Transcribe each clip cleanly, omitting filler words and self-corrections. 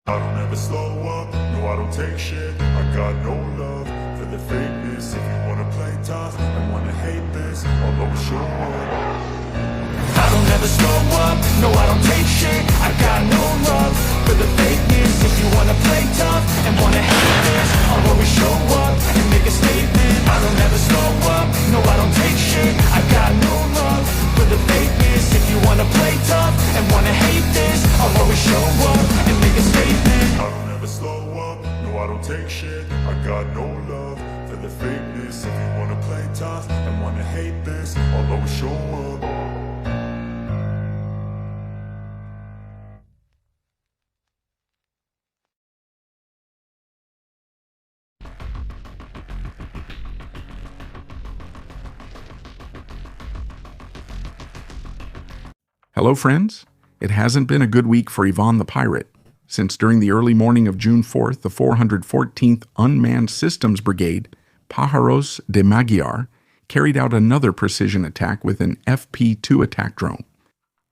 I don't ever slow up, no I don't take shit. I got no love for the fakeness. If you wanna play tough and wanna hate this, I'll always show up. I don't ever slow up, no I don't take shit. I got no love for the fakeness. If you wanna play tough and wanna hate this, I'll always show up and make a statement. I don't ever slow up, no I don't take shit. I got no love for the fakeness. If you wanna play tough and wanna hate this, I'll always show up and make a statement. I don't ever slow up, no I don't take shit. I got no love for the fakeness. If you wanna play tough and wanna hate this, I'll always show up. Hello friends, it hasn't been a good week for Ivan the Pirate, since during the early morning of June 4th, the 414th Unmanned Systems Brigade, Pájaros de Magyar, carried out another precision attack with an FP-2 attack drone.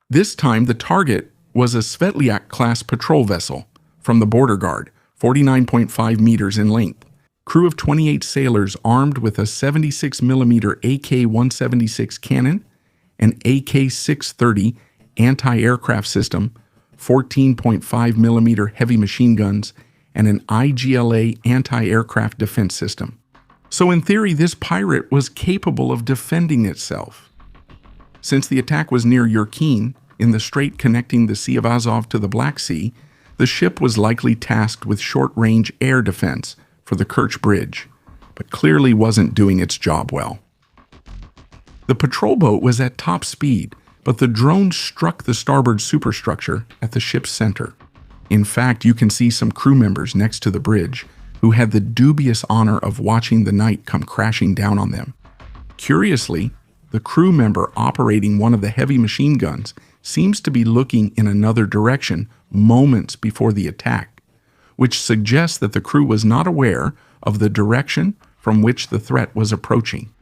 This time the target was a Svetliak-class patrol vessel from the Border Guard, 49.5 meters in length. Crew of 28 sailors armed with a 76mm AK-176 cannon, an AK-630 anti-aircraft system, 14.5mm heavy machine guns, and an IGLA anti-aircraft defense system. So in theory, this pirate was capable of defending itself. Since the attack was near Ukraine, in the strait connecting the Sea of Azov to the Black Sea, the ship was likely tasked with short-range air defense for the Kerch Bridge, but clearly wasn't doing its job well. The patrol boat was at top speed, but the drone struck the starboard superstructure at the ship's center. In fact, you can see some crew members next to the bridge who had the dubious honor of watching the night come crashing down on them. Curiously, the crew member operating one of the heavy machine guns seems to be looking in another direction moments before the attack, which suggests that the crew was not aware of the direction from which the threat was approaching.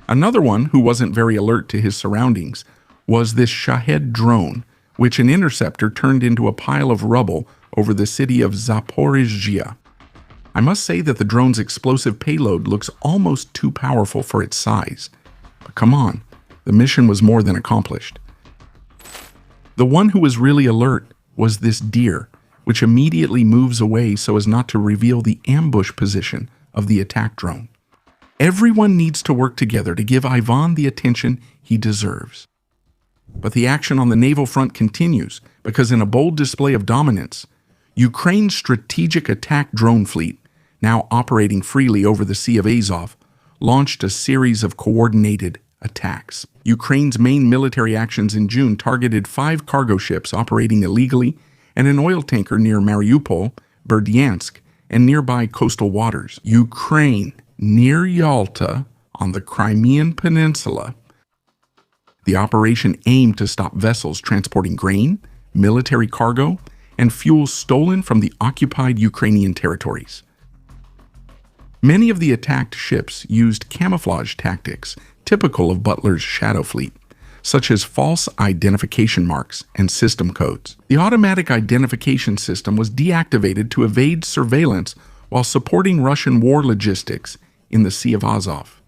Another one who wasn't very alert to his surroundings was this Shahed drone, which an interceptor turned into a pile of rubble over the city of Zaporizhzhia. I must say that the drone's explosive payload looks almost too powerful for its size. But come on, the mission was more than accomplished. The one who was really alert was this deer, which immediately moves away so as not to reveal the ambush position of the attack drone. Everyone needs to work together to give Ivan the attention he deserves. But the action on the naval front continues because in a bold display of dominance, Ukraine's strategic attack drone fleet, now operating freely over the Sea of Azov, launched a series of coordinated attacks. Ukraine's main military actions in June targeted 5 cargo ships operating illegally and an oil tanker near Mariupol, Berdyansk, and nearby coastal waters. Ukraine, near Yalta, on the Crimean Peninsula. The operation aimed to stop vessels transporting grain, military cargo, and fuel stolen from the occupied Ukrainian territories. Many of the attacked ships used camouflage tactics typical of Butler's Shadow Fleet, such as false identification marks and system codes. The automatic identification system was deactivated to evade surveillance while supporting Russian war logistics in the Sea of Azov.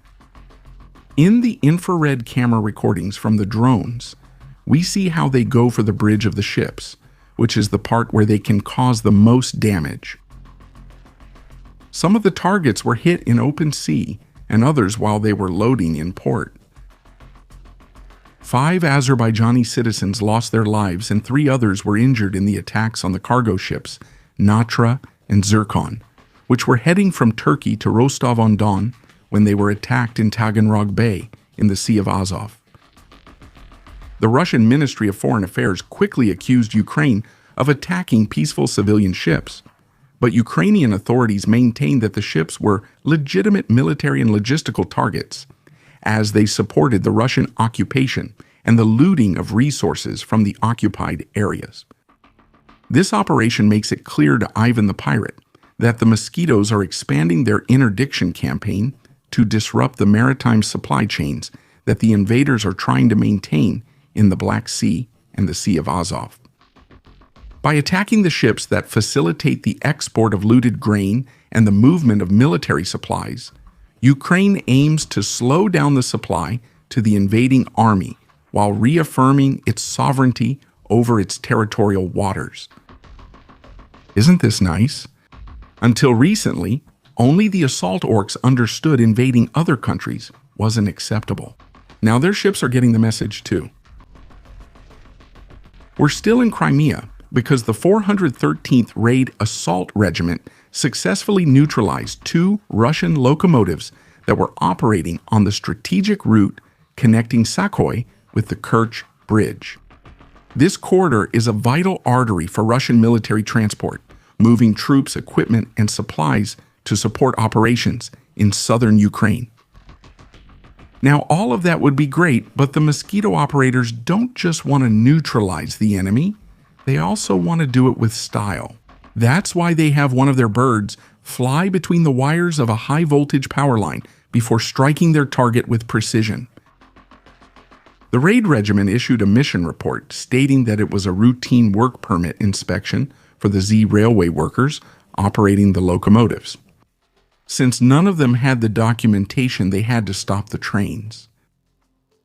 In the infrared camera recordings from the drones, we see how they go for the bridge of the ships, which is the part where they can cause the most damage. Some of the targets were hit in open sea, and others while they were loading in port. 5 Azerbaijani citizens lost their lives and 3 others were injured in the attacks on the cargo ships Natra and Zircon, which were heading from Turkey to Rostov-on-Don when they were attacked in Taganrog Bay in the Sea of Azov. The Russian Ministry of Foreign Affairs quickly accused Ukraine of attacking peaceful civilian ships, but Ukrainian authorities maintained that the ships were legitimate military and logistical targets, as they supported the Russian occupation and the looting of resources from the occupied areas. This operation makes it clear to Ivan the Pirate that the Mosquitoes are expanding their interdiction campaign to disrupt the maritime supply chains that the invaders are trying to maintain in the Black Sea and the Sea of Azov. By attacking the ships that facilitate the export of looted grain and the movement of military supplies, Ukraine aims to slow down the supply to the invading army while reaffirming its sovereignty over its territorial waters. Isn't this nice? Until recently, only the assault orcs understood invading other countries wasn't acceptable. Now their ships are getting the message too. We're still in Crimea because the 413th Raid Assault Regiment successfully neutralized 2 Russian locomotives that were operating on the strategic route connecting Sakoi with the Kerch Bridge. This corridor is a vital artery for Russian military transport, moving troops, equipment, and supplies to support operations in southern Ukraine. Now, all of that would be great, but the Mosquito operators don't just want to neutralize the enemy, they also want to do it with style. That's why they have one of their birds fly between the wires of a high-voltage power line before striking their target with precision. The Raid Regiment issued a mission report stating that it was a routine work permit inspection for the Z railway workers operating the locomotives. Since none of them had the documentation, they had to stop the trains.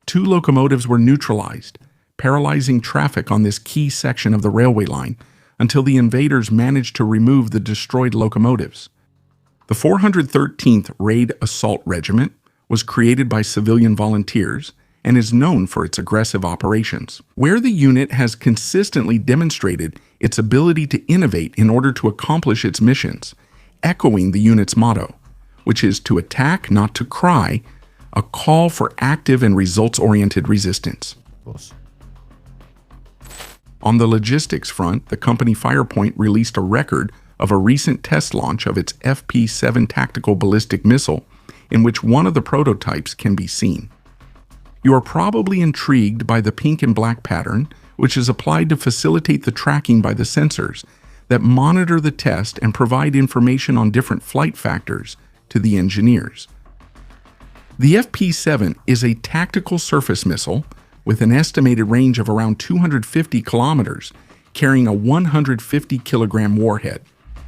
2 locomotives were neutralized, paralyzing traffic on this key section of the railway line until the invaders managed to remove the destroyed locomotives. The 413th Raid Assault Regiment was created by civilian volunteers and is known for its aggressive operations, where the unit has consistently demonstrated its ability to innovate in order to accomplish its missions, echoing the unit's motto, which is to attack, not to cry, a call for active and results-oriented resistance. On the logistics front, the company Firepoint released a record of a recent test launch of its FP-7 tactical ballistic missile, in which one of the prototypes can be seen. You are probably intrigued by the pink and black pattern, which is applied to facilitate the tracking by the sensors that monitor the test and provide information on different flight factors to the engineers. The FP-7 is a tactical surface missile with an estimated range of around 250 kilometers, carrying a 150-kilogram warhead.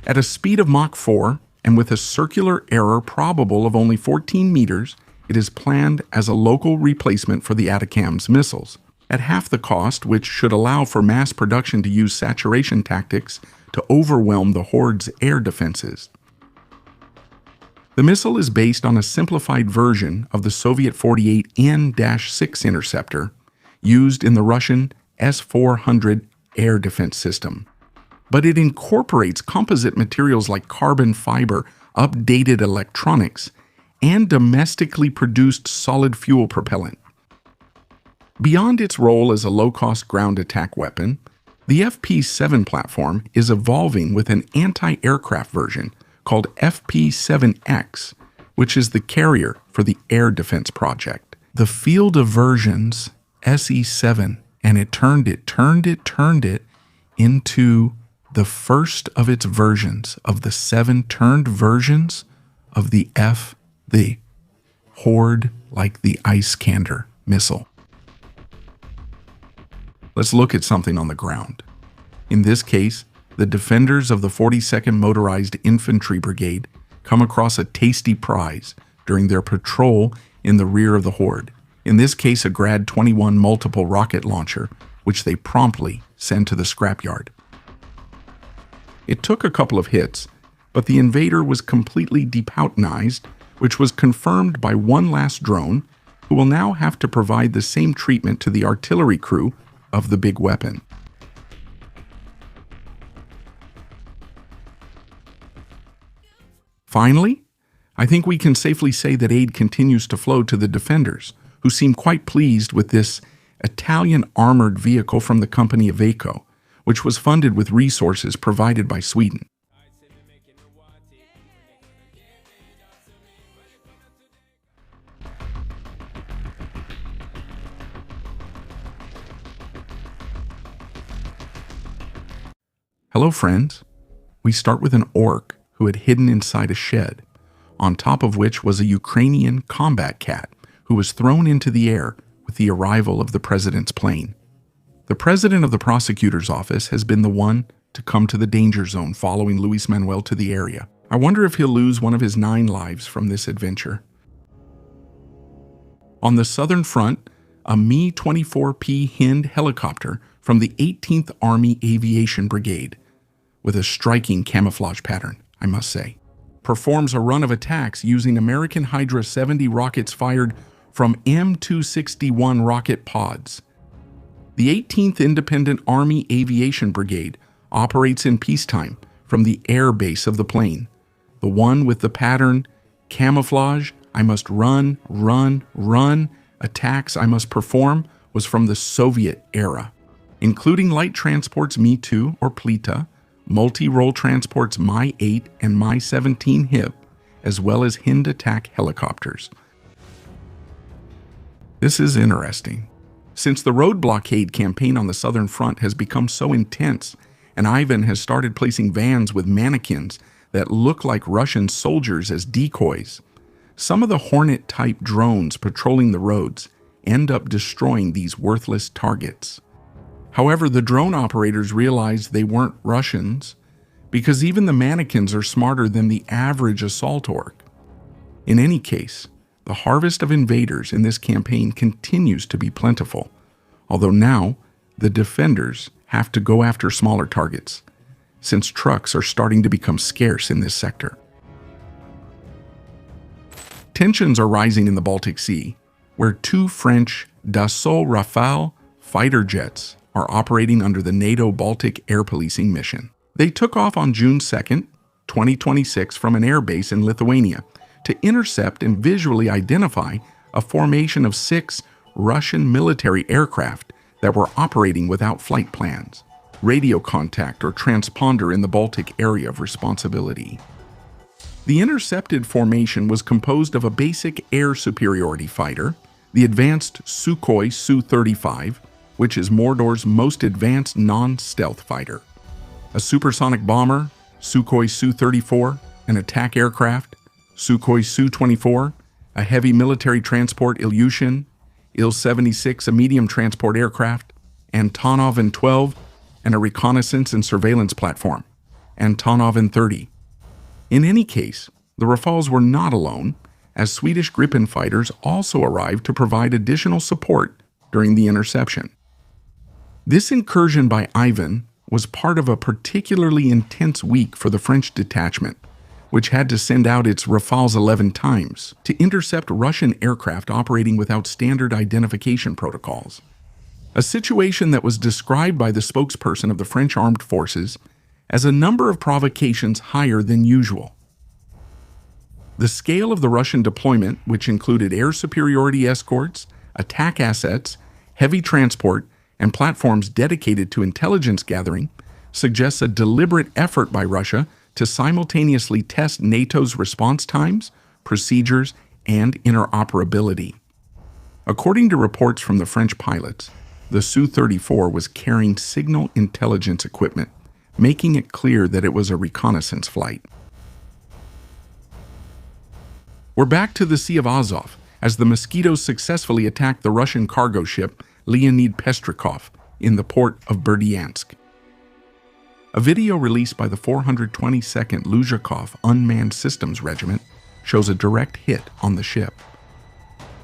At a speed of Mach 4 and with a circular error probable of only 14 meters, it is planned as a local replacement for the ATACMS missiles. At half the cost, which should allow for mass production to use saturation tactics to overwhelm the Horde's air defenses. The missile is based on a simplified version of the Soviet 48 N-6 interceptor used in the Russian S-400 air defense system. But it incorporates composite materials like carbon fiber, updated electronics, and domestically produced solid fuel propellant. Beyond its role as a low-cost ground attack weapon, the FP-7 platform is evolving with an anti-aircraft version called FP-7X, which is the carrier for the air defense project. The field of versions, SE-7, and it turned it into the first of its versions of the 7 turned versions of the Horde like the Iskander missile. Let's look at something on the ground. In this case, the defenders of the 42nd Motorized Infantry Brigade come across a tasty prize during their patrol in the rear of the Horde. In this case, a Grad 21 multiple rocket launcher, which they promptly send to the scrapyard. It took a couple of hits, but the invader was completely depoutonized, which was confirmed by one last drone, who will now have to provide the same treatment to the artillery crew of the big weapon. Finally, I think we can safely say that aid continues to flow to the defenders, who seem quite pleased with this Italian armored vehicle from the company Iveco, which was funded with resources provided by Sweden. Hello, friends. We start with an orc who had hidden inside a shed, on top of which was a Ukrainian combat cat who was thrown into the air with the arrival of the president's plane. The president of the prosecutor's office has been the one to come to the danger zone following Luis Manuel to the area. I wonder if he'll lose one of his 9 lives from this adventure. On the southern front, a Mi-24P Hind helicopter from the 18th Army Aviation Brigade, with a striking camouflage pattern, I must say, performs a run of attacks using American Hydra 70 rockets fired from M261 rocket pods. The 18th Independent Army Aviation Brigade operates in peacetime from the air base of the plane. The one with the pattern, camouflage, I must run, run, run, attacks I must perform, was from the Soviet era, including light transports Mi-2 or Plita, multi-role transports Mi-8 and Mi-17 HIP, as well as Hind attack helicopters. This is interesting. Since the road blockade campaign on the southern front has become so intense, and Ivan has started placing vans with mannequins that look like Russian soldiers as decoys, some of the Hornet-type drones patrolling the roads end up destroying these worthless targets. However, the drone operators realized they weren't Russians because even the mannequins are smarter than the average assault orc. In any case, the harvest of invaders in this campaign continues to be plentiful, although now the defenders have to go after smaller targets, since trucks are starting to become scarce in this sector. Tensions are rising in the Baltic Sea, where 2 French Dassault Rafale fighter jets are operating under the NATO Baltic Air Policing mission. They took off on June 2nd, 2026 from an airbase in Lithuania to intercept and visually identify a formation of 6 Russian military aircraft that were operating without flight plans, radio contact or transponder in the Baltic area of responsibility. The intercepted formation was composed of a basic air superiority fighter, the advanced Sukhoi Su-35, which is Mordor's most advanced non-stealth fighter, a supersonic bomber, Sukhoi Su-34, an attack aircraft, Sukhoi Su-24, a heavy military transport Ilyushin, Il-76, a medium transport aircraft, Antonov An-12, and a reconnaissance and surveillance platform, Antonov An-30. In any case, the Rafales were not alone, as Swedish Gripen fighters also arrived to provide additional support during the interception. This incursion by Ivan was part of a particularly intense week for the French detachment, which had to send out its Rafales 11 times to intercept Russian aircraft operating without standard identification protocols. A situation that was described by the spokesperson of the French armed forces as a number of provocations higher than usual. The scale of the Russian deployment, which included air superiority escorts, attack assets, heavy transport, and platforms dedicated to intelligence gathering, suggests a deliberate effort by Russia to simultaneously test NATO's response times, procedures, and interoperability. According to reports from the French pilots, the Su-34 was carrying signal intelligence equipment, making it clear that it was a reconnaissance flight. We're back to the Sea of Azov, as the Mosquitoes successfully attacked the Russian cargo ship Leonid Pestrikov in the port of Berdyansk. A video released by the 422nd Luzhakov Unmanned Systems Regiment shows a direct hit on the ship.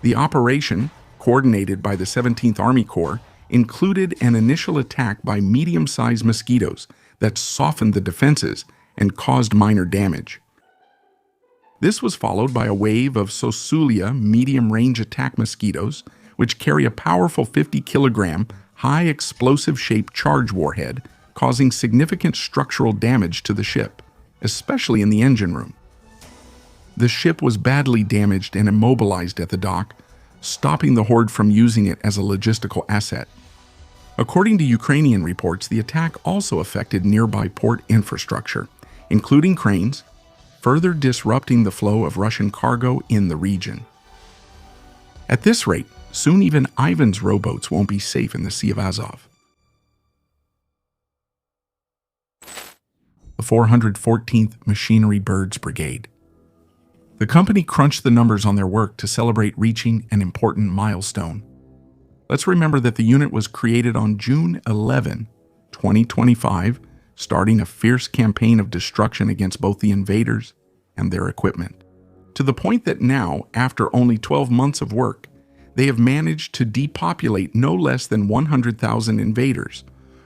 The operation, coordinated by the 17th Army Corps, included an initial attack by medium-sized mosquitoes that softened the defenses and caused minor damage. This was followed by a wave of Sosulia medium-range attack mosquitoes, which carry a powerful 50-kilogram, high-explosive-shaped charge warhead, causing significant structural damage to the ship, especially in the engine room. The ship was badly damaged and immobilized at the dock, stopping the Horde from using it as a logistical asset. According to Ukrainian reports, the attack also affected nearby port infrastructure, including cranes, further disrupting the flow of Russian cargo in the region. At this rate, soon even Ivan's rowboats won't be safe in the Sea of Azov. The 414th Machinery Birds Brigade. The company crunched the numbers on their work to celebrate reaching an important milestone. Let's remember that the unit was created on June 11, 2025, starting a fierce campaign of destruction against both the invaders and their equipment. To the point that now, after only 12 months of work, they have managed to depopulate no less than 100,000 invaders,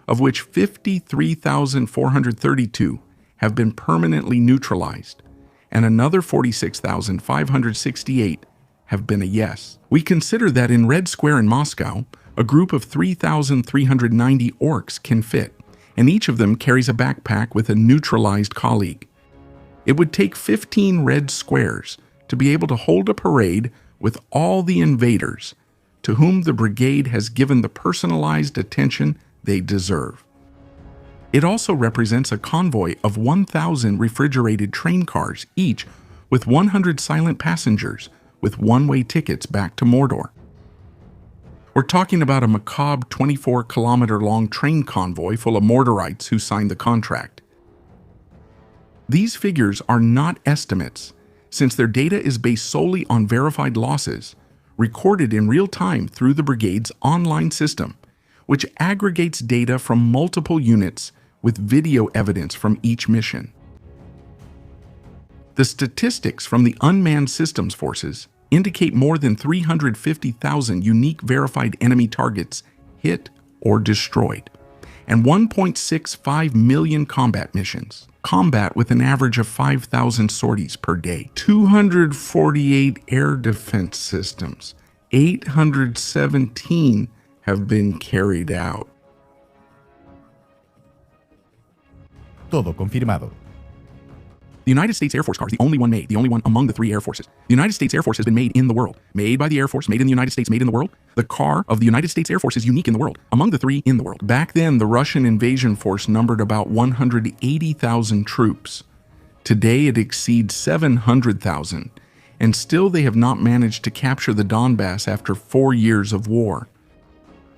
of which 53,432 have been permanently neutralized, and another 46,568 have been a yes. We consider that in Red Square in Moscow, a group of 3,390 orcs can fit, and each of them carries a backpack with a neutralized colleague. It would take 15 red squares to be able to hold a parade with all the invaders, to whom the brigade has given the personalized attention they deserve. It also represents a convoy of 1,000 refrigerated train cars, each with 100 silent passengers with one-way tickets back to Mordor. We're talking about a macabre 24-kilometer-long train convoy full of Mordorites who signed the contract. These figures are not estimates, since their data is based solely on verified losses, recorded in real time through the brigade's online system, which aggregates data from multiple units with video evidence from each mission. The statistics from the Unmanned Systems Forces indicate more than 350,000 unique verified enemy targets hit or destroyed, and 1.65 million combat missions. Combat with an average of 5,000 sorties per day. 248 air defense systems. 817 have been carried out. Todo confirmado. The United States Air Force car is the only one made, the only one among the three Air Forces. The United States Air Force has been made in the world. Made by the Air Force, made in the United States, made in the world. The car of the United States Air Force is unique in the world, among the three in the world. Back then, the Russian invasion force numbered about 180,000 troops. Today, it exceeds 700,000, and still they have not managed to capture the Donbass after 4 years of war.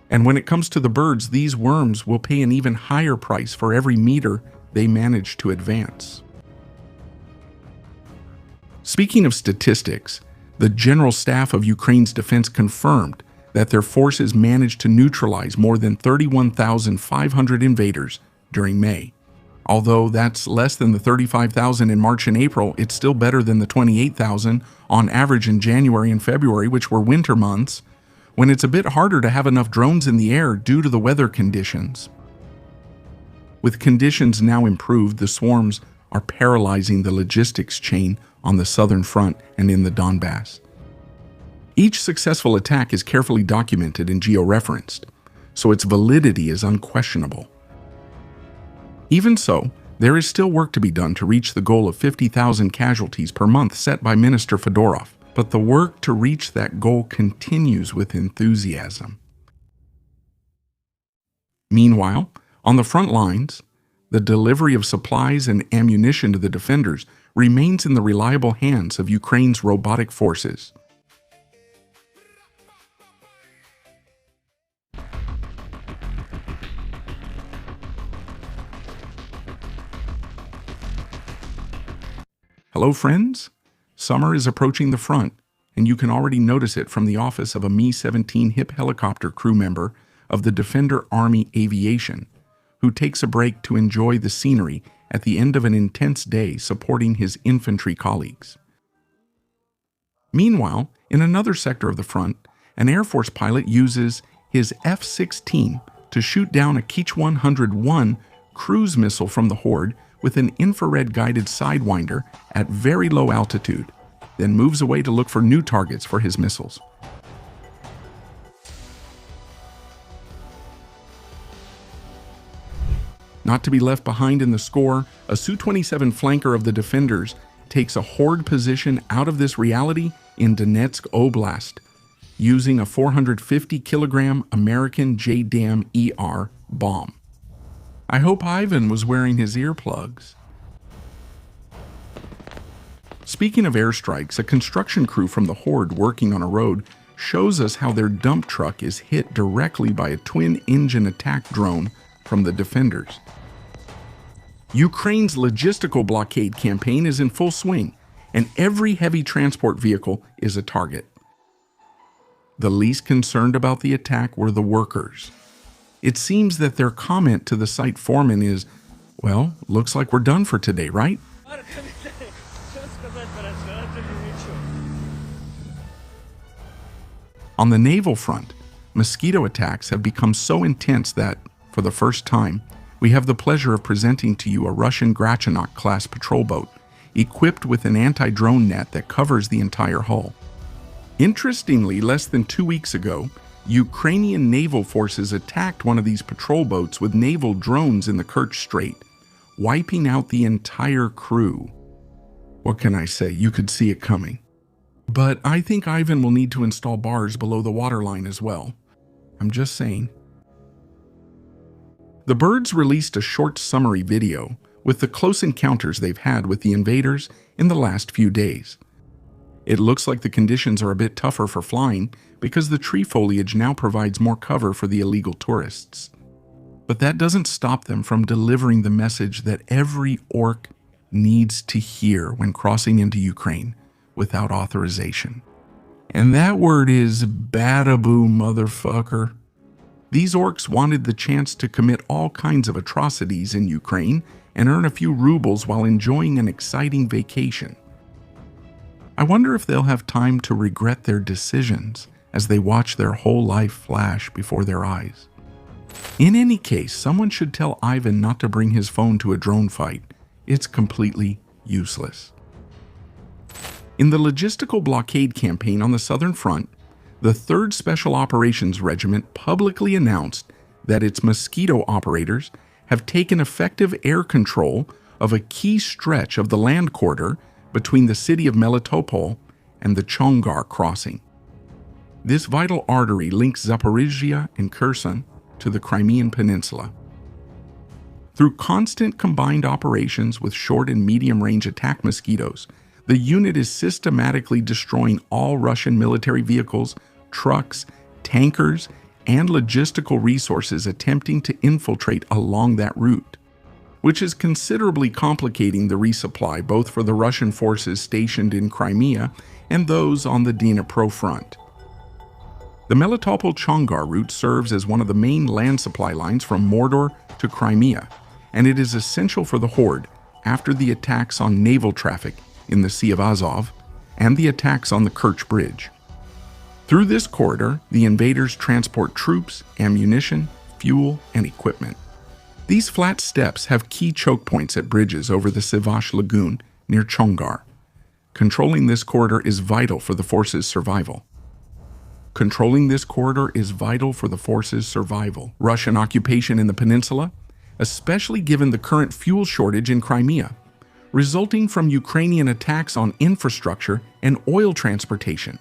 And when it comes to the birds, these worms will pay an even higher price for every meter they manage to advance. Speaking of statistics, the General Staff of Ukraine's defense confirmed that their forces managed to neutralize more than 31,500 invaders during May. Although that's less than the 35,000 in March and April, it's still better than the 28,000 on average in January and February, which were winter months, when it's a bit harder to have enough drones in the air due to the weather conditions. With conditions now improved, the swarms are paralyzing the logistics chain on the southern front and in the Donbass. Each successful attack is carefully documented and georeferenced, so its validity is unquestionable. Even so, there is still work to be done to reach the goal of 50,000 casualties per month set by Minister Fedorov, but the work to reach that goal continues with enthusiasm. Meanwhile, on the front lines, the delivery of supplies and ammunition to the defenders remains in the reliable hands of Ukraine's robotic forces. Hello, friends. Summer is approaching the front, and you can already notice it from the office of a Mi-17 HIP helicopter crew member of the Defender Army Aviation, who takes a break to enjoy the scenery at the end of an intense day supporting his infantry colleagues. Meanwhile, in another sector of the front, an Air Force pilot uses his F-16 to shoot down a Kich 101 cruise missile from the Horde with an infrared-guided sidewinder at very low altitude, then moves away to look for new targets for his missiles. Not to be left behind in the score, a Su-27 flanker of the defenders takes a Horde position out of this reality in Donetsk Oblast, using a 450-kilogram American JDAM-ER bomb. I hope Ivan was wearing his earplugs. Speaking of airstrikes, a construction crew from the Horde working on a road shows us how their dump truck is hit directly by a twin-engine attack drone from the defenders. Ukraine's logistical blockade campaign is in full swing, and every heavy transport vehicle is a target. The least concerned about the attack were the workers. It seems that their comment to the site foreman is, Well, looks like we're done for today, right? On the naval front, mosquito attacks have become so intense that, for the first time, we have the pleasure of presenting to you a Russian Grachanok-class patrol boat equipped with an anti-drone net that covers the entire hull. Interestingly, less than 2 weeks ago, Ukrainian naval forces attacked one of these patrol boats with naval drones in the Kerch Strait, wiping out the entire crew. What can I say? You could see it coming. But I think Ivan will need to install bars below the waterline as well. I'm just saying. The birds released a short summary video with the close encounters they've had with the invaders in the last few days. It looks like the conditions are a bit tougher for flying because the tree foliage now provides more cover for the illegal tourists. But that doesn't stop them from delivering the message that every orc needs to hear when crossing into Ukraine without authorization. And that word is badaboo, motherfucker. These orcs wanted the chance to commit all kinds of atrocities in Ukraine and earn a few rubles while enjoying an exciting vacation. I wonder if they'll have time to regret their decisions as they watch their whole life flash before their eyes. In any case, someone should tell Ivan not to bring his phone to a drone fight. It's completely useless. In the logistical blockade campaign on the Southern Front, the 3rd Special Operations Regiment publicly announced that its mosquito operators have taken effective air control of a key stretch of the land corridor between the city of Melitopol and the Chongar crossing. This vital artery links Zaporizhzhia and Kherson to the Crimean Peninsula. Through constant combined operations with short and medium-range attack mosquitoes, the unit is systematically destroying all Russian military vehicles, trucks, tankers, and logistical resources attempting to infiltrate along that route, which is considerably complicating the resupply both for the Russian forces stationed in Crimea and those on the Dnipro front. The Melitopol-Chongar route serves as one of the main land supply lines from Mordor to Crimea, and it is essential for the Horde after the attacks on naval traffic in the Sea of Azov and the attacks on the Kerch Bridge. Through this corridor, the invaders transport troops, ammunition, fuel, and equipment. These flat steps have key choke points at bridges over the Sivash Lagoon near Chongar. Controlling this corridor is vital for the force's survival. Russian occupation in the peninsula, especially given the current fuel shortage in Crimea, resulting from Ukrainian attacks on infrastructure and oil transportation.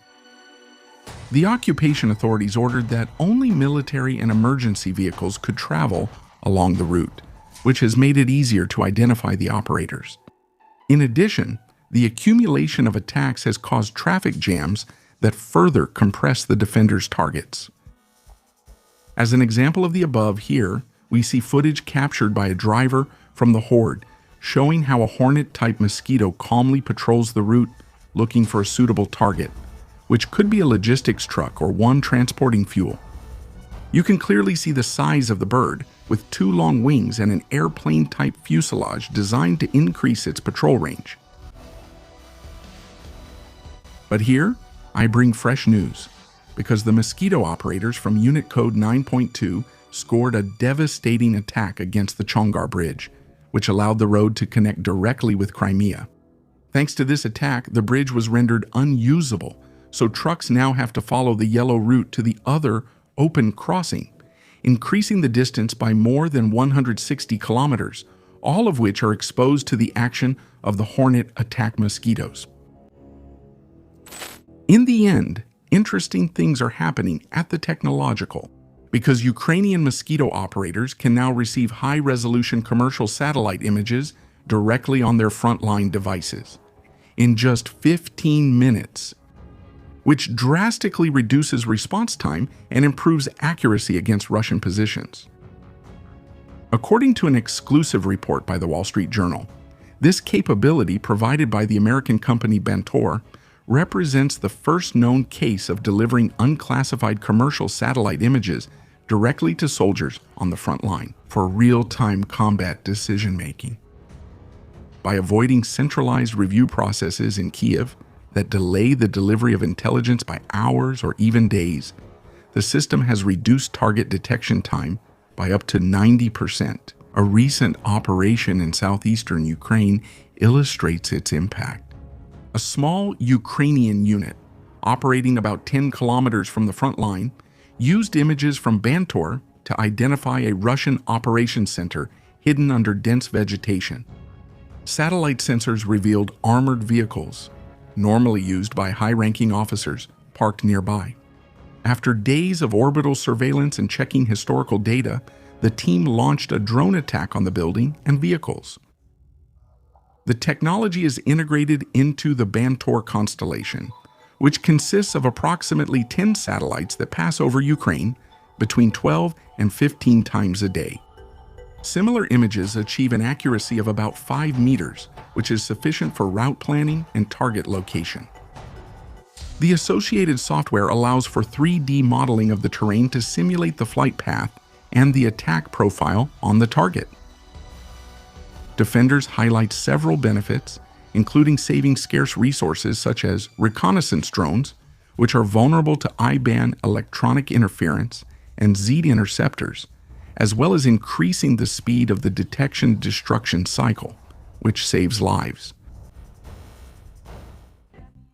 The occupation authorities ordered that only military and emergency vehicles could travel along the route, which has made it easier to identify the operators. In addition, the accumulation of attacks has caused traffic jams that further compress the defenders' targets. As an example of the above, here we see footage captured by a driver from the Horde, showing how a Hornet-type mosquito calmly patrols the route looking for a suitable target, which could be a logistics truck or one transporting fuel. You can clearly see the size of the bird, with 2 long wings and an airplane-type fuselage designed to increase its patrol range. But here, I bring fresh news, because the mosquito operators from Unit Code 9.2 scored a devastating attack against the Chongar Bridge, which allowed the road to connect directly with Crimea. Thanks to this attack, the bridge was rendered unusable, so trucks now have to follow the yellow route to the other open crossing, increasing the distance by more than 160 kilometers, all of which are exposed to the action of the Hornet attack mosquitoes. In the end, interesting things are happening at the technological, because Ukrainian mosquito operators can now receive high-resolution commercial satellite images directly on their frontline devices in just 15 minutes, which drastically reduces response time and improves accuracy against Russian positions. According to an exclusive report by the Wall Street Journal, this capability provided by the American company Bantor represents the first known case of delivering unclassified commercial satellite images directly to soldiers on the front line for real-time combat decision-making. By avoiding centralized review processes in Kiev that delay the delivery of intelligence by hours or even days, the system has reduced target detection time by up to 90%. A recent operation in southeastern Ukraine illustrates its impact. A small Ukrainian unit, operating about 10 kilometers from the front line, used images from Bantor to identify a Russian operations center hidden under dense vegetation. Satellite sensors revealed armored vehicles, normally used by high-ranking officers, parked nearby. After days of orbital surveillance and checking historical data, the team launched a drone attack on the building and vehicles. The technology is integrated into the Bantor constellation, which consists of approximately 10 satellites that pass over Ukraine between 12 and 15 times a day. Similar images achieve an accuracy of about 5 meters, which is sufficient for route planning and target location. The associated software allows for 3D modeling of the terrain to simulate the flight path and the attack profile on the target. Defenders highlight several benefits, including saving scarce resources such as reconnaissance drones, which are vulnerable to I-band electronic interference, and Z interceptors, as well as increasing the speed of the detection-destruction cycle, which saves lives.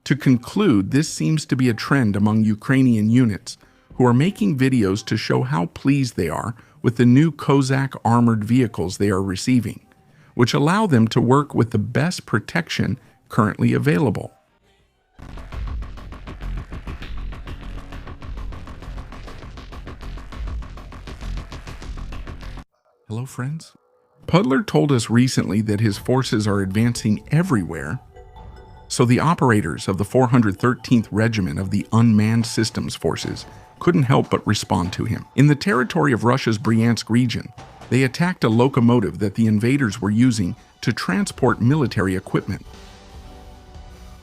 To conclude, this seems to be a trend among Ukrainian units who are making videos to show how pleased they are with the new Kozak armored vehicles they are receiving, which allow them to work with the best protection currently available. Hello, friends. Pudler told us recently that his forces are advancing everywhere, so the operators of the 413th Regiment of the Unmanned Systems Forces couldn't help but respond to him. In the territory of Russia's Bryansk region, they attacked a locomotive that the invaders were using to transport military equipment.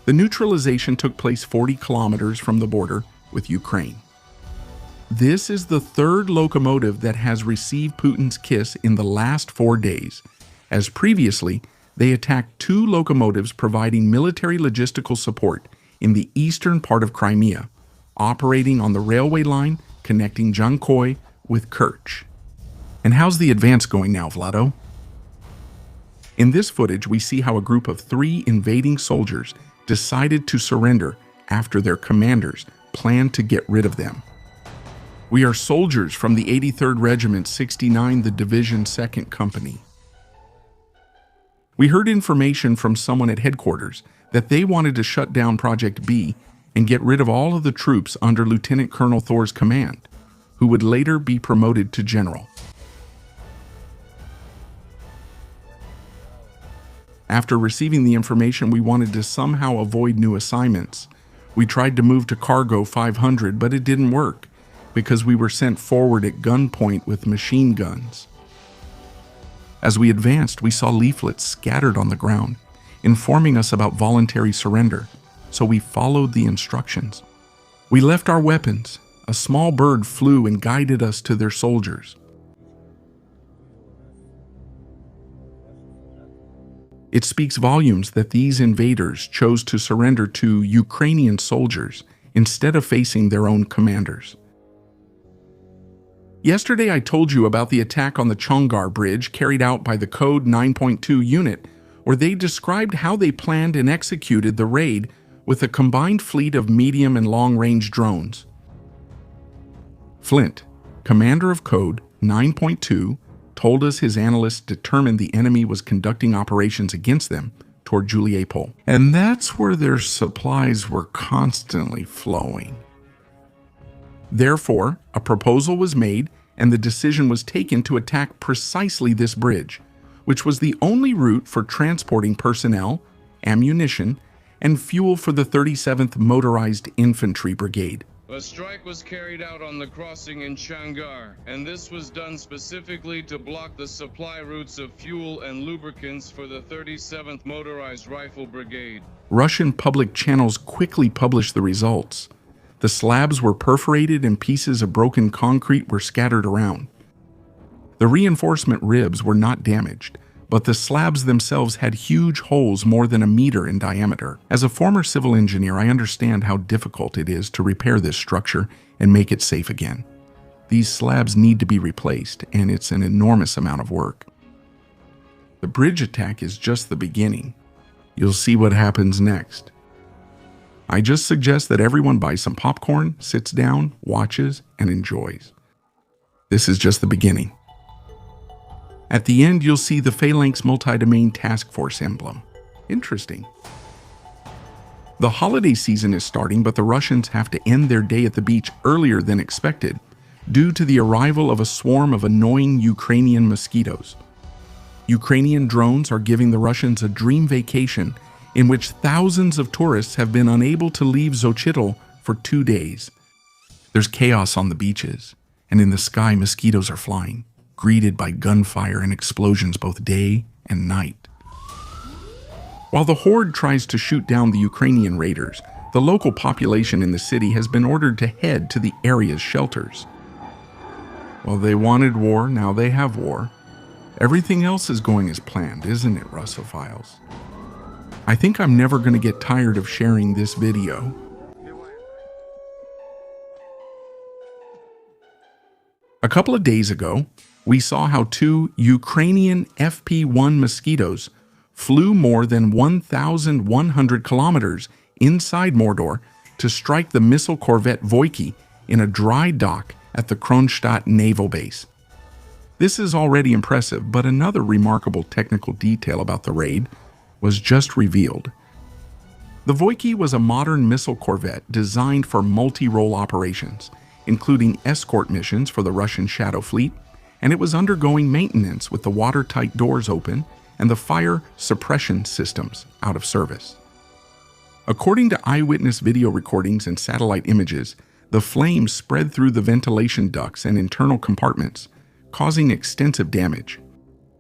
The neutralization took place 40 kilometers from the border with Ukraine. This is the third locomotive that has received Putin's kiss in the last 4 days, as previously they attacked 2 locomotives providing military logistical support in the eastern part of Crimea, operating on the railway line connecting Jankoy with Kerch. And how's the advance going now, Vlado? In this footage, we see how a group of 3 invading soldiers decided to surrender after their commanders planned to get rid of them. We are soldiers from the 83rd Regiment 69, the Division 2nd Company. We heard information from someone at headquarters that they wanted to shut down Project B and get rid of all of the troops under Lieutenant Colonel Thor's command, who would later be promoted to general. After receiving the information, we wanted to somehow avoid new assignments. We tried to move to Cargo 500, but it didn't work because we were sent forward at gunpoint with machine guns. As we advanced, we saw leaflets scattered on the ground, informing us about voluntary surrender, so we followed the instructions. We left our weapons. A small bird flew and guided us to their soldiers. It speaks volumes that these invaders chose to surrender to Ukrainian soldiers instead of facing their own commanders. Yesterday I told you about the attack on the Chongar bridge carried out by the Code 9.2 unit, where they described how they planned and executed the raid with a combined fleet of medium and long-range drones. Flint, commander of Code 9.2, told us his analysts determined the enemy was conducting operations against them toward Juliapol, and that's where their supplies were constantly flowing. Therefore, a proposal was made and the decision was taken to attack precisely this bridge, which was the only route for transporting personnel, ammunition, and fuel for the 37th Motorized Infantry Brigade. A strike was carried out on the crossing in Chongar, and this was done specifically to block the supply routes of fuel and lubricants for the 37th Motorized Rifle Brigade. Russian public channels quickly published the results. The slabs were perforated and pieces of broken concrete were scattered around. The reinforcement ribs were not damaged, but the slabs themselves had huge holes more than a meter in diameter. As a former civil engineer, I understand how difficult it is to repair this structure and make it safe again. These slabs need to be replaced, and it's an enormous amount of work. The bridge attack is just the beginning. You'll see what happens next. I just suggest that everyone buys some popcorn, sits down, watches, and enjoys. This is just the beginning. At the end, you'll see the Phalanx Multi-Domain Task Force emblem. Interesting. The holiday season is starting, but the Russians have to end their day at the beach earlier than expected due to the arrival of a swarm of annoying Ukrainian mosquitoes. Ukrainian drones are giving the Russians a dream vacation in which thousands of tourists have been unable to leave Xochitl for 2 days. There's chaos on the beaches, and in the sky mosquitoes are flying, greeted by gunfire and explosions both day and night. While the horde tries to shoot down the Ukrainian raiders, the local population in the city has been ordered to head to the area's shelters. Well, they wanted war, now they have war. Everything else is going as planned, isn't it, Russophiles? I think I'm never going to get tired of sharing this video. A couple of days ago, we saw how 2 Ukrainian FP-1 mosquitoes flew more than 1,100 kilometers inside Mordor to strike the missile corvette Voiki in a dry dock at the Kronstadt Naval Base. This is already impressive, but another remarkable technical detail about the raid was just revealed. The Voiki was a modern missile corvette designed for multi-role operations, including escort missions for the Russian Shadow Fleet, and it was undergoing maintenance with the watertight doors open and the fire suppression systems out of service. According to eyewitness video recordings and satellite images, the flames spread through the ventilation ducts and internal compartments, causing extensive damage.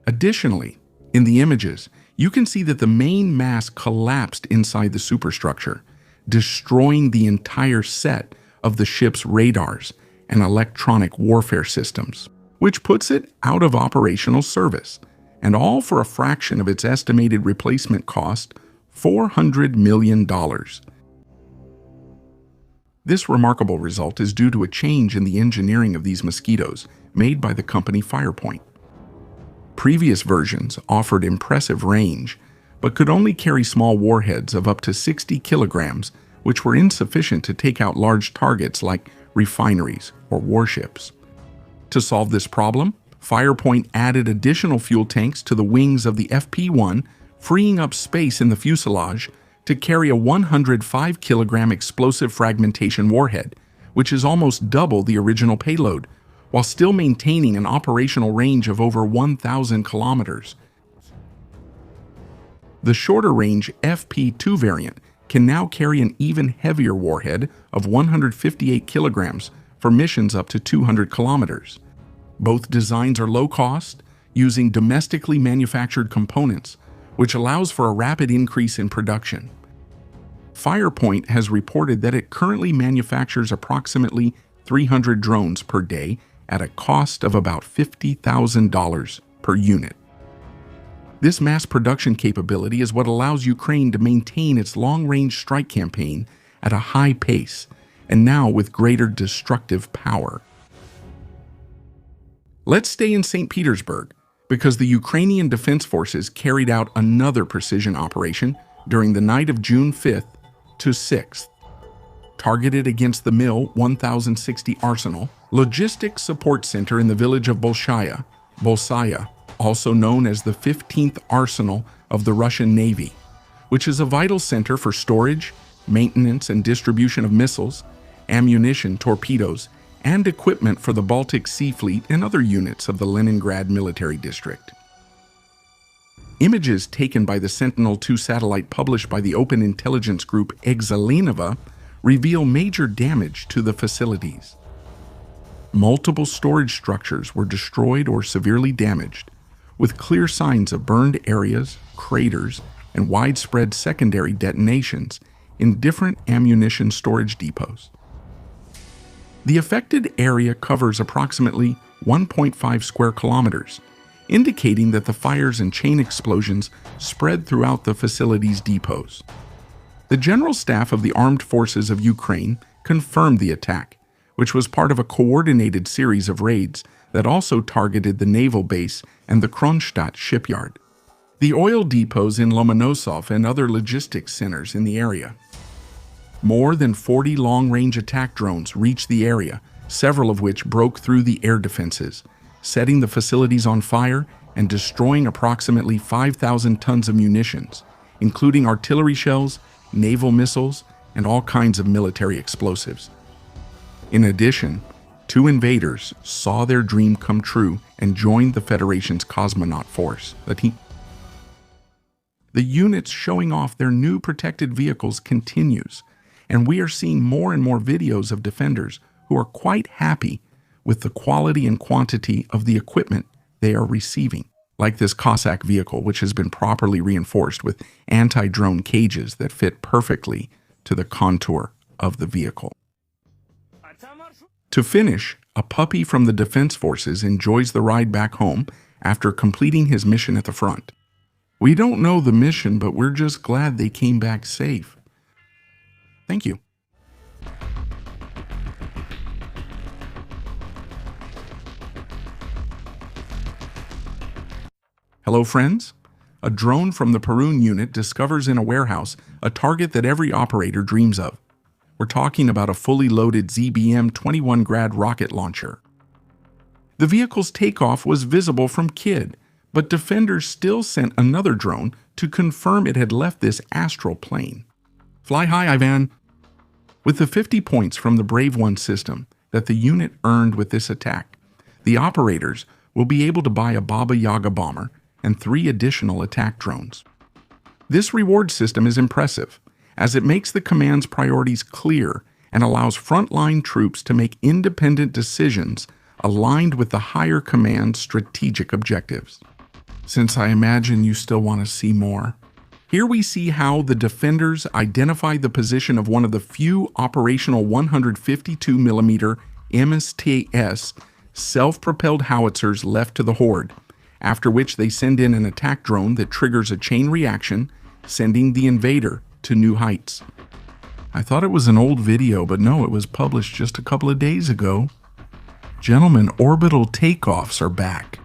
Additionally, in the images, you can see that the main mast collapsed inside the superstructure, destroying the entire set of the ship's radars and electronic warfare systems, which puts it out of operational service, and all for a fraction of its estimated replacement cost, $400 million. This remarkable result is due to a change in the engineering of these mosquitoes made by the company Firepoint. Previous versions offered impressive range, but could only carry small warheads of up to 60 kilograms, which were insufficient to take out large targets like refineries or warships. To solve this problem, Firepoint added additional fuel tanks to the wings of the FP-1, freeing up space in the fuselage to carry a 105-kilogram explosive fragmentation warhead, which is almost double the original payload, while still maintaining an operational range of over 1,000 kilometers. The shorter-range FP-2 variant can now carry an even heavier warhead of 158 kilograms for missions up to 200 kilometers. Both designs are low-cost, using domestically manufactured components, which allows for a rapid increase in production. Firepoint has reported that it currently manufactures approximately 300 drones per day at a cost of about $50,000 per unit. This mass production capability is what allows Ukraine to maintain its long-range strike campaign at a high pace, and now with greater destructive power. Let's stay in St. Petersburg, because the Ukrainian Defense Forces carried out another precision operation during the night of June 5th to 6th. Targeted against the Mil 1060 Arsenal, logistics support center in the village of Bolshaya, also known as the 15th Arsenal of the Russian Navy, which is a vital center for storage, maintenance, and distribution of missiles, ammunition, torpedoes, and equipment for the Baltic Sea Fleet and other units of the Leningrad Military District. Images taken by the Sentinel-2 satellite published by the open intelligence group Exalinova reveal major damage to the facilities. Multiple storage structures were destroyed or severely damaged, with clear signs of burned areas, craters, and widespread secondary detonations in different ammunition storage depots. The affected area covers approximately 1.5 square kilometers, indicating that the fires and chain explosions spread throughout the facility's depots. The General Staff of the Armed Forces of Ukraine confirmed the attack, which was part of a coordinated series of raids that also targeted the naval base and the Kronstadt shipyard, the oil depots in Lomonosov and other logistics centers in the area. More than 40 long-range attack drones reached the area, several of which broke through the air defenses, setting the facilities on fire and destroying approximately 5,000 tons of munitions, including artillery shells, naval missiles, and all kinds of military explosives. In addition, 2 invaders saw their dream come true and joined the Federation's cosmonaut force. The units showing off their new protected vehicles continues, and we are seeing more and more videos of defenders who are quite happy with the quality and quantity of the equipment they are receiving, like this Cossack vehicle, which has been properly reinforced with anti-drone cages that fit perfectly to the contour of the vehicle. To finish, a puppy from the Defense Forces enjoys the ride back home after completing his mission at the front. We don't know the mission, but we're just glad they came back safe. Thank you. Hello, friends. A drone from the Perun unit discovers in a warehouse a target that every operator dreams of. We're talking about a fully loaded ZBM-21 Grad rocket launcher. The vehicle's takeoff was visible from Kid, but defenders still sent another drone to confirm it had left this astral plane. Fly high, Ivan! With the 50 points from the Brave One system that the unit earned with this attack, the operators will be able to buy a Baba Yaga bomber and 3 additional attack drones. This reward system is impressive, as it makes the command's priorities clear and allows frontline troops to make independent decisions aligned with the higher command's strategic objectives. Since I imagine you still want to see more, here we see how the defenders identified the position of one of the few operational 152mm MSTS self-propelled howitzers left to the Horde, after which they send in an attack drone that triggers a chain reaction, sending the invader to new heights. I thought it was an old video, but no, it was published just a couple of days ago. Gentlemen, orbital takeoffs are back.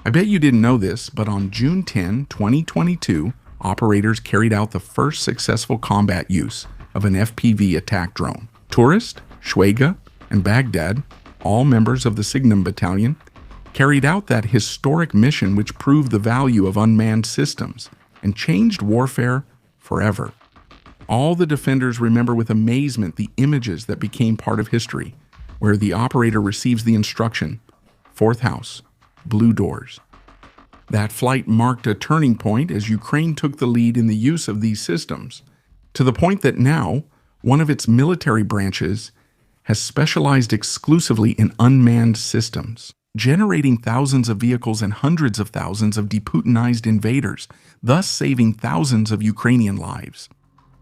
I bet you didn't know this, but on June 10, 2022, operators carried out the first successful combat use of an FPV attack drone. Tourist, Shwega, and Baghdad, all members of the Signum Battalion, carried out that historic mission which proved the value of unmanned systems and changed warfare forever. All the defenders remember with amazement the images that became part of history, where the operator receives the instruction, 4th house, blue doors. That flight marked a turning point as Ukraine took the lead in the use of these systems, to the point that now one of its military branches has specialized exclusively in unmanned systems, generating thousands of vehicles and hundreds of thousands of deputinized invaders, thus saving thousands of Ukrainian lives.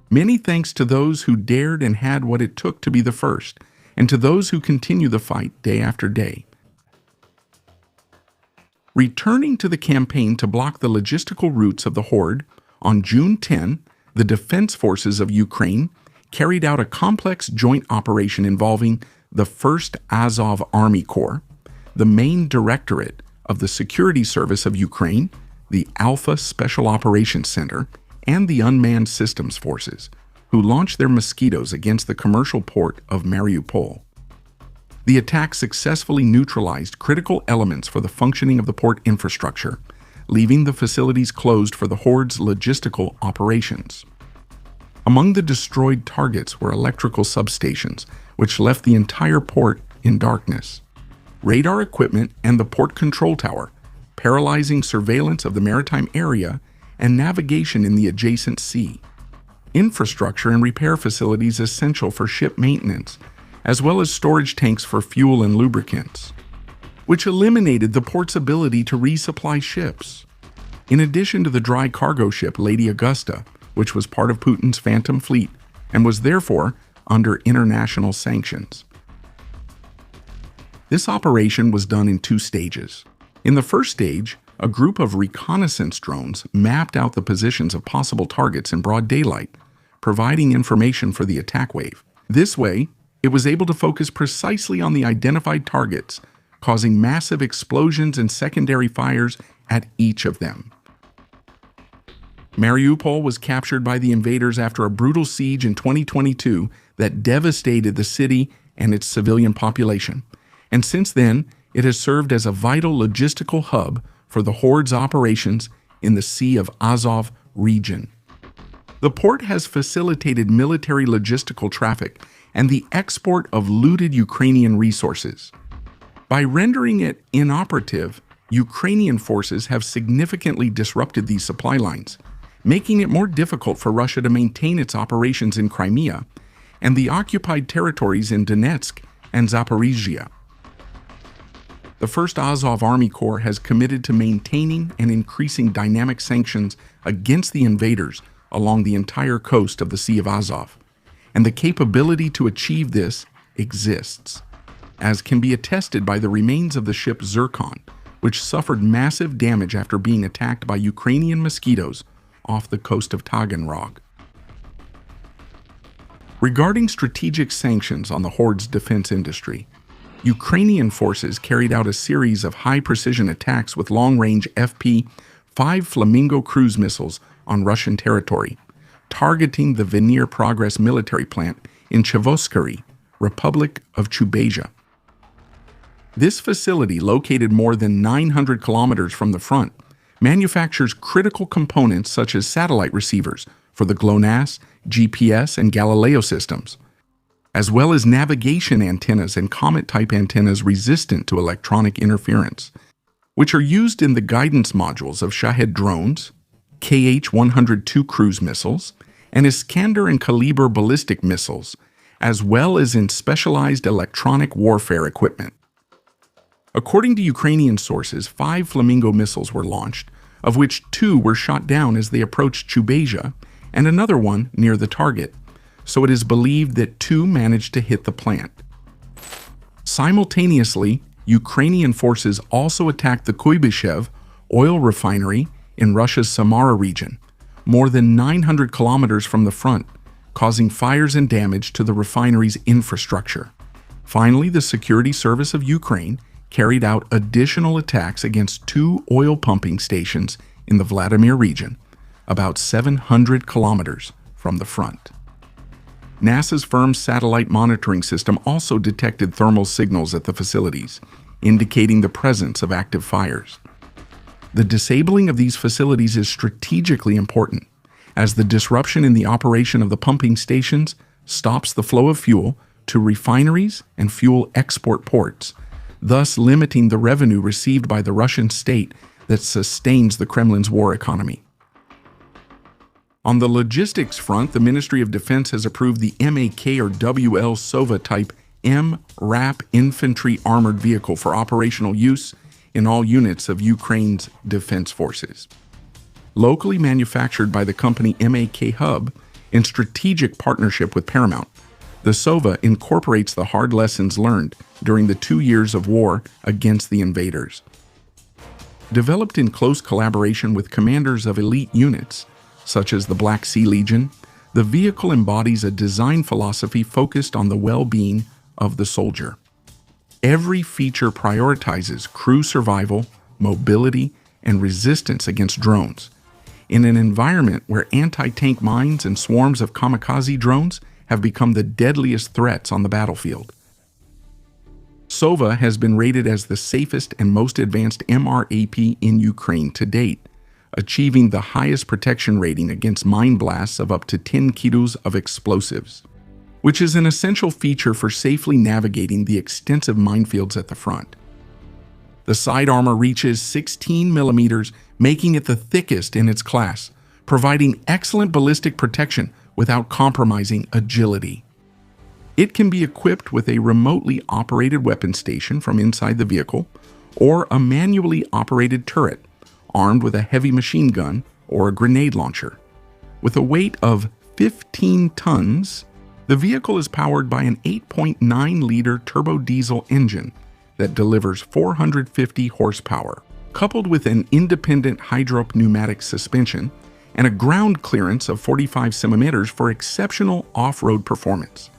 Many thanks to those who dared and had what it took to be the first, and to those who continue the fight day after day. Returning to the campaign to block the logistical routes of the Horde, on June 10, the Defense Forces of Ukraine carried out a complex joint operation involving the 1st Azov Army Corps, the main directorate of the Security Service of Ukraine, the Alpha Special Operations Center, and the Unmanned Systems Forces, who launched their mosquitoes against the commercial port of Mariupol. The attack successfully neutralized critical elements for the functioning of the port infrastructure, leaving the facilities closed for the Horde's logistical operations. Among the destroyed targets were electrical substations, which left the entire port in darkness, radar equipment and the port control tower, paralyzing surveillance of the maritime area and navigation in the adjacent sea, infrastructure and repair facilities essential for ship maintenance, as well as storage tanks for fuel and lubricants, which eliminated the port's ability to resupply ships. In addition to the dry cargo ship Lady Augusta, which was part of Putin's Phantom Fleet and was therefore under international sanctions. This operation was done in 2 stages. In the first stage, a group of reconnaissance drones mapped out the positions of possible targets in broad daylight, providing information for the attack wave. This way, it was able to focus precisely on the identified targets, causing massive explosions and secondary fires at each of them. Mariupol was captured by the invaders after a brutal siege in 2022 that devastated the city and its civilian population. And since then, it has served as a vital logistical hub for the Horde's operations in the Sea of Azov region. The port has facilitated military logistical traffic and the export of looted Ukrainian resources. By rendering it inoperative, Ukrainian forces have significantly disrupted these supply lines, making it more difficult for Russia to maintain its operations in Crimea and the occupied territories in Donetsk and Zaporizhzhia. The 1st Azov Army Corps has committed to maintaining and increasing dynamic sanctions against the invaders along the entire coast of the Sea of Azov, and the capability to achieve this exists, as can be attested by the remains of the ship Zircon, which suffered massive damage after being attacked by Ukrainian mosquitoes off the coast of Taganrog. Regarding strategic sanctions on the Horde's defense industry, Ukrainian forces carried out a series of high-precision attacks with long-range FP-5 Flamingo cruise missiles on Russian territory, targeting the Venir Progress military plant in Chavoskary, Republic of Chubasia. This facility, located more than 900 kilometers from the front, manufactures critical components such as satellite receivers for the GLONASS, GPS, and Galileo systems, as well as navigation antennas and comet-type antennas resistant to electronic interference, which are used in the guidance modules of Shahed drones, Kh-102 cruise missiles, and Iskander and Kalibr ballistic missiles, as well as in specialized electronic warfare equipment. According to Ukrainian sources, 5 Flamingo missiles were launched, of which 2 were shot down as they approached Chubasia, and another one near the target, so it is believed that 2 managed to hit the plant. Simultaneously, Ukrainian forces also attacked the Kuibyshev oil refinery in Russia's Samara region, more than 900 kilometers from the front, causing fires and damage to the refinery's infrastructure. Finally, the Security Service of Ukraine carried out additional attacks against 2 oil pumping stations in the Vladimir region, about 700 kilometers from the front. NASA's firm satellite monitoring system also detected thermal signals at the facilities, indicating the presence of active fires. The disabling of these facilities is strategically important, as the disruption in the operation of the pumping stations stops the flow of fuel to refineries and fuel export ports, thus limiting the revenue received by the Russian state that sustains the Kremlin's war economy. On the logistics front, the Ministry of Defense has approved the MAK or WL Sova type MRAP infantry armored vehicle for operational use in all units of Ukraine's defense forces. Locally manufactured by the company MAK Hub in strategic partnership with Paramount, the Sova incorporates the hard lessons learned during the 2 years of war against the invaders. Developed in close collaboration with commanders of elite units, such as the Black Sea Legion, the vehicle embodies a design philosophy focused on the well-being of the soldier. Every feature prioritizes crew survival, mobility, and resistance against drones, in an environment where anti-tank mines and swarms of kamikaze drones have become the deadliest threats on the battlefield. Sova has been rated as the safest and most advanced MRAP in Ukraine to date, achieving the highest protection rating against mine blasts of up to 10 kilos of explosives, which is an essential feature for safely navigating the extensive minefields at the front. The side armor reaches 16 millimeters, making it the thickest in its class, providing excellent ballistic protection without compromising agility. It can be equipped with a remotely operated weapon station from inside the vehicle, or a manually operated turret, armed with a heavy machine gun or a grenade launcher. With a weight of 15 tons, The vehicle is powered by an 8.9-liter turbo diesel engine that delivers 450 horsepower, coupled with an independent hydropneumatic suspension and a ground clearance of 45 centimeters for exceptional off-road performance.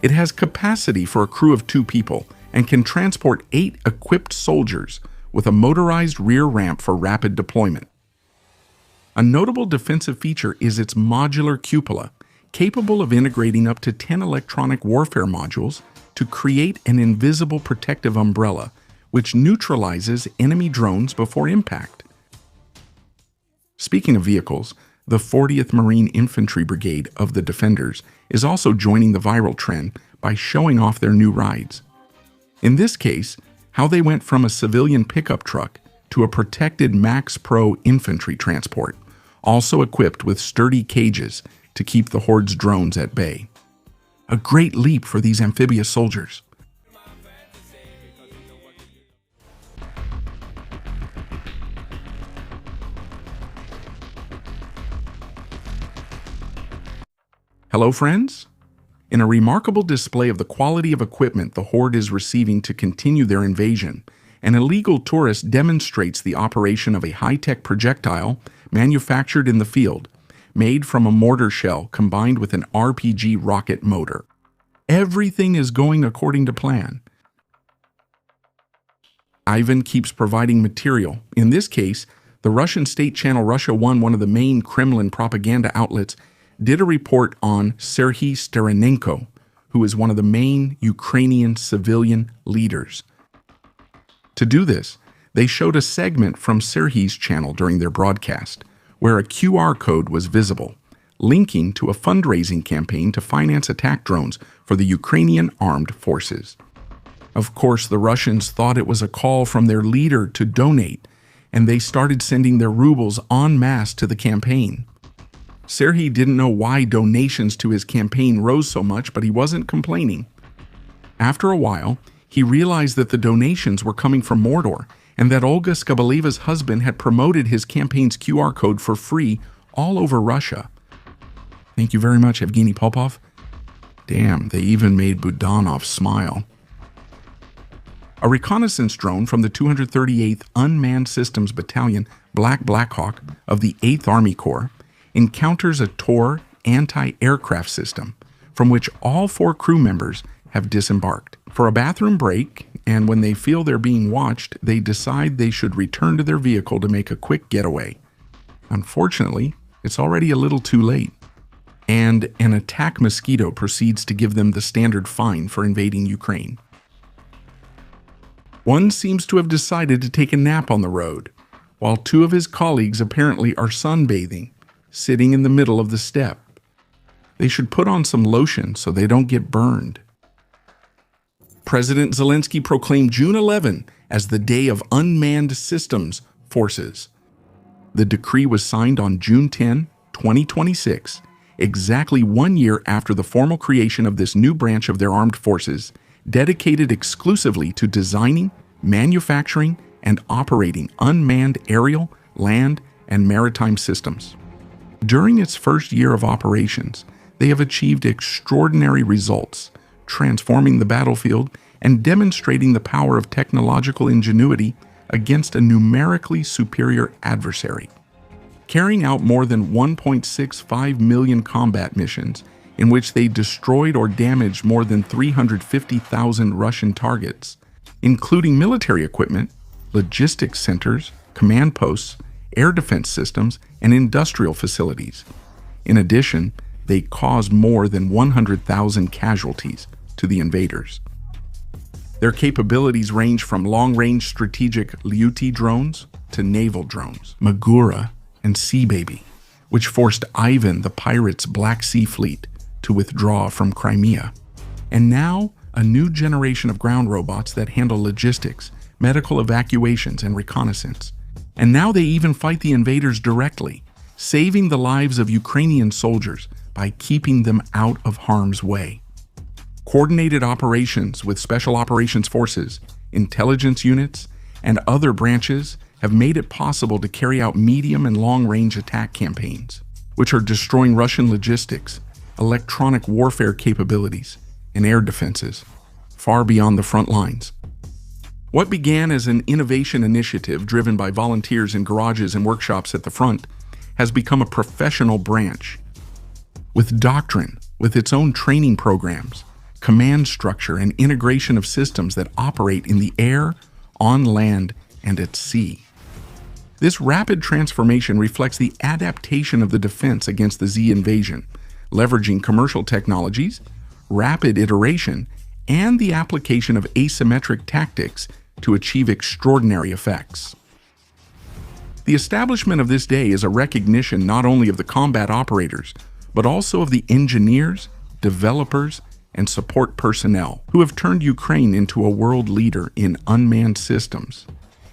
It has capacity for a crew of 2 people and can transport 8 equipped soldiers with a motorized rear ramp for rapid deployment. A notable defensive feature is its modular cupola, capable of integrating up to 10 electronic warfare modules to create an invisible protective umbrella, which neutralizes enemy drones before impact. Speaking of vehicles, the 40th Marine Infantry Brigade of the Defenders is also joining the viral trend by showing off their new rides. In this case, how they went from a civilian pickup truck to a protected Max Pro infantry transport, also equipped with sturdy cages to keep the Horde's drones at bay. A great leap for these amphibious soldiers. Hello, friends? In a remarkable display of the quality of equipment the Horde is receiving to continue their invasion, an illegal tourist demonstrates the operation of a high-tech projectile manufactured in the field, made from a mortar shell combined with an RPG rocket motor. Everything is going according to plan. Ivan keeps providing material. In this case, the Russian state channel Russia One, one of the main Kremlin propaganda outlets, did a report on Serhiy Starenenko, who is one of the main Ukrainian civilian leaders. To do this, they showed a segment from Serhiy's channel during their broadcast, where a QR code was visible, linking to a fundraising campaign to finance attack drones for the Ukrainian armed forces. Of course, the Russians thought it was a call from their leader to donate, and they started sending their rubles en masse to the campaign. Serhiy didn't know why donations to his campaign rose so much, but he wasn't complaining. After a while, he realized that the donations were coming from Mordor, and that Olga Skobeleva's husband had promoted his campaign's QR code for free all over Russia. Thank you very much, Evgeny Popov. Damn, they even made Budanov smile. A reconnaissance drone from the 238th Unmanned Systems Battalion, Blackhawk of the 8th Army Corps, encounters a Tor anti-aircraft system, from which all 4 crew members have disembarked for a bathroom break, and when they feel they're being watched, they decide they should return to their vehicle to make a quick getaway. Unfortunately, it's already a little too late, and an attack mosquito proceeds to give them the standard fine for invading Ukraine. One seems to have decided to take a nap on the road, while 2 of his colleagues apparently are sunbathing, sitting in the middle of the steppe. They should put on some lotion so they don't get burned. President Zelensky proclaimed June 11 as the Day of Unmanned Systems Forces. The decree was signed on June 10, 2026, exactly 1 year after the formal creation of this new branch of their armed forces, dedicated exclusively to designing, manufacturing, and operating unmanned aerial, land, and maritime systems. During its first year of operations, they have achieved extraordinary results, transforming the battlefield and demonstrating the power of technological ingenuity against a numerically superior adversary. Carrying out more than 1.65 million combat missions, in which they destroyed or damaged more than 350,000 Russian targets, including military equipment, logistics centers, command posts, air defense systems, and industrial facilities. In addition, they caused more than 100,000 casualties to the invaders. Their capabilities range from long-range strategic Lyuti drones to naval drones, Magura and Sea Baby, which forced Ivan the pirate's Black Sea Fleet to withdraw from Crimea. And now, a new generation of ground robots that handle logistics, medical evacuations, and reconnaissance. And now they even fight the invaders directly, saving the lives of Ukrainian soldiers by keeping them out of harm's way. Coordinated operations with Special Operations Forces, intelligence units, and other branches have made it possible to carry out medium and long-range attack campaigns, which are destroying Russian logistics, electronic warfare capabilities, and air defenses, far beyond the front lines. What began as an innovation initiative driven by volunteers in garages and workshops at the front has become a professional branch, with doctrine, with its own training programs, command structure, and integration of systems that operate in the air, on land, and at sea. This rapid transformation reflects the adaptation of the defense against the Z invasion, leveraging commercial technologies, rapid iteration, and the application of asymmetric tactics to achieve extraordinary effects. The establishment of this day is a recognition not only of the combat operators, but also of the engineers, developers, and support personnel who have turned Ukraine into a world leader in unmanned systems,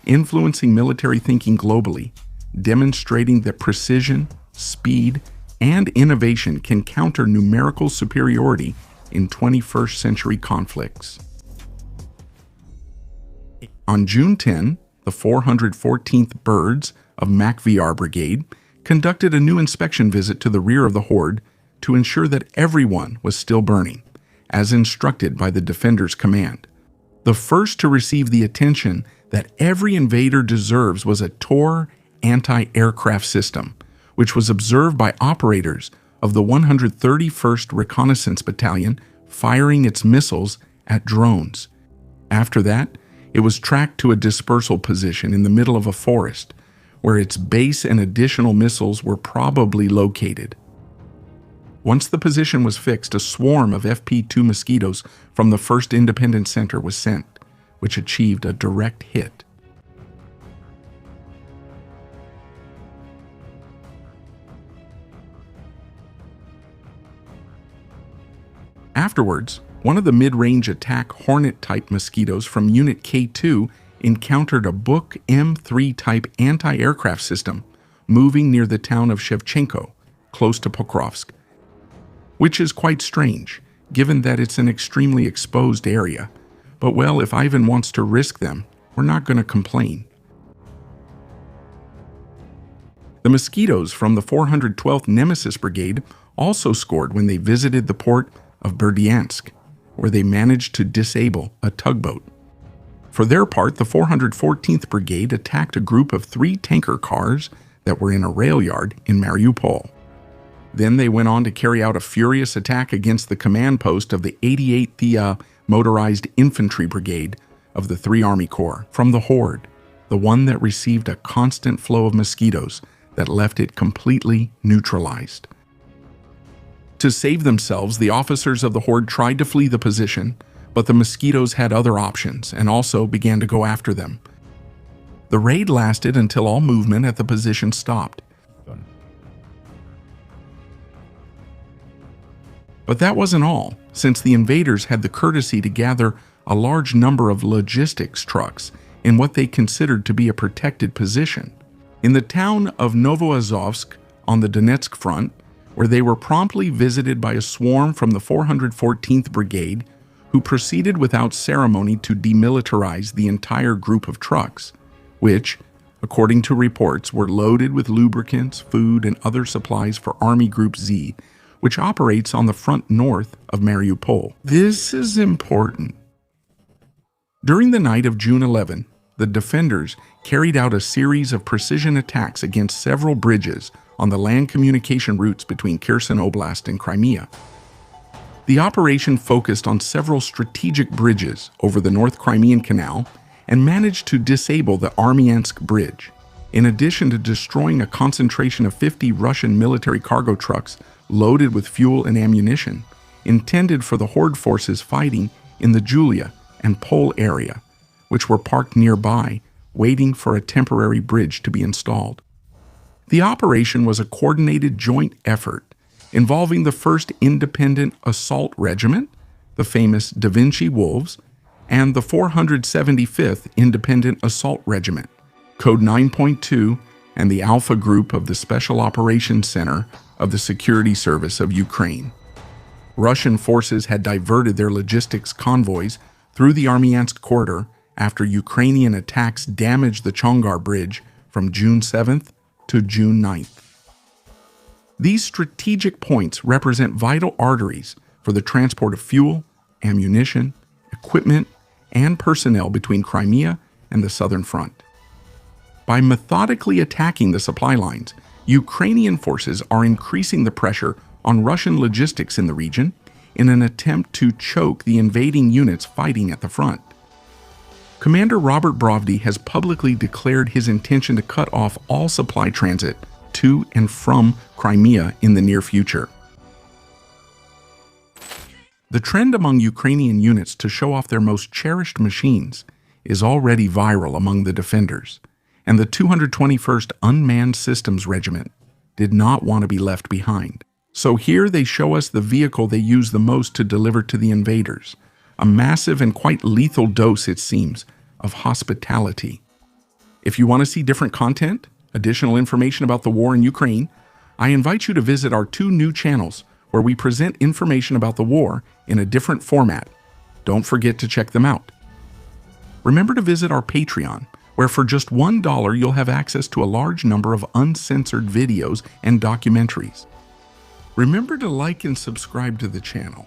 influencing military thinking globally, demonstrating that precision, speed, and innovation can counter numerical superiority in 21st century conflicts. On June 10, the 414th Birds of MacVR Brigade conducted a new inspection visit to the rear of the horde to ensure that everyone was still burning, as instructed by the Defender's command. The first to receive the attention that every invader deserves was a Tor anti-aircraft system, which was observed by operators of the 131st Reconnaissance Battalion firing its missiles at drones. After that, it was tracked to a dispersal position in the middle of a forest, where its base and additional missiles were probably located. Once the position was fixed, a swarm of FP-2 Mosquitoes from the 1st Independent Center was sent, which achieved a direct hit. Afterwards, one of the mid-range attack Hornet-type Mosquitoes from Unit K2 encountered a Buk M3-type anti-aircraft system moving near the town of Shevchenko, close to Pokrovsk, which is quite strange, given that it's an extremely exposed area. But well, if Ivan wants to risk them, we're not going to complain. The Mosquitoes from the 412th Nemesis Brigade also scored when they visited the port of Berdyansk, where they managed to disable a tugboat. For their part, the 414th Brigade attacked a group of 3 tanker cars that were in a rail yard in Mariupol. Then they went on to carry out a furious attack against the command post of the 88th Motorized Infantry Brigade of the 3 Army Corps from the Horde, the one that received a constant flow of mosquitoes that left it completely neutralized. To save themselves, the officers of the Horde tried to flee the position, but the mosquitoes had other options and also began to go after them. The raid lasted until all movement at the position stopped. But that wasn't all, since the invaders had the courtesy to gather a large number of logistics trucks in what they considered to be a protected position, in the town of Novoazovsk on the Donetsk front, where they were promptly visited by a swarm from the 414th Brigade, who proceeded without ceremony to demilitarize the entire group of trucks, which, according to reports, were loaded with lubricants, food, and other supplies for Army Group Z, which operates on the front north of Mariupol. This is important. During the night of June 11, the defenders carried out a series of precision attacks against several bridges on the land communication routes between Kherson Oblast and Crimea. The operation focused on several strategic bridges over the North Crimean Canal and managed to disable the Armyansk Bridge, in addition to destroying a concentration of 50 Russian military cargo trucks loaded with fuel and ammunition, intended for the Horde forces fighting in the Julia and Pol area, which were parked nearby, waiting for a temporary bridge to be installed. The operation was a coordinated joint effort involving the 1st Independent Assault Regiment, the famous Da Vinci Wolves, and the 475th Independent Assault Regiment, Code 9.2, and the Alpha Group of the Special Operations Center of the Security Service of Ukraine. Russian forces had diverted their logistics convoys through the Armyansk corridor after Ukrainian attacks damaged the Chongar Bridge from June 7th to June 9th. These strategic points represent vital arteries for the transport of fuel, ammunition, equipment, and personnel between Crimea and the southern front. By methodically attacking the supply lines, Ukrainian forces are increasing the pressure on Russian logistics in the region in an attempt to choke the invading units fighting at the front. Commander Robert Brovdy has publicly declared his intention to cut off all supply transit to and from Crimea in the near future. The trend among Ukrainian units to show off their most cherished machines is already viral among the defenders, and the 221st Unmanned Systems Regiment did not want to be left behind. So here they show us the vehicle they use the most to deliver to the invaders, a massive and quite lethal dose, it seems, of hospitality. If you want to see different content, additional information about the war in Ukraine, I invite you to visit our 2 new channels where we present information about the war in a different format. Don't forget to check them out. Remember to visit our Patreon, where for just $1 you'll have access to a large number of uncensored videos and documentaries. Remember to like and subscribe to the channel.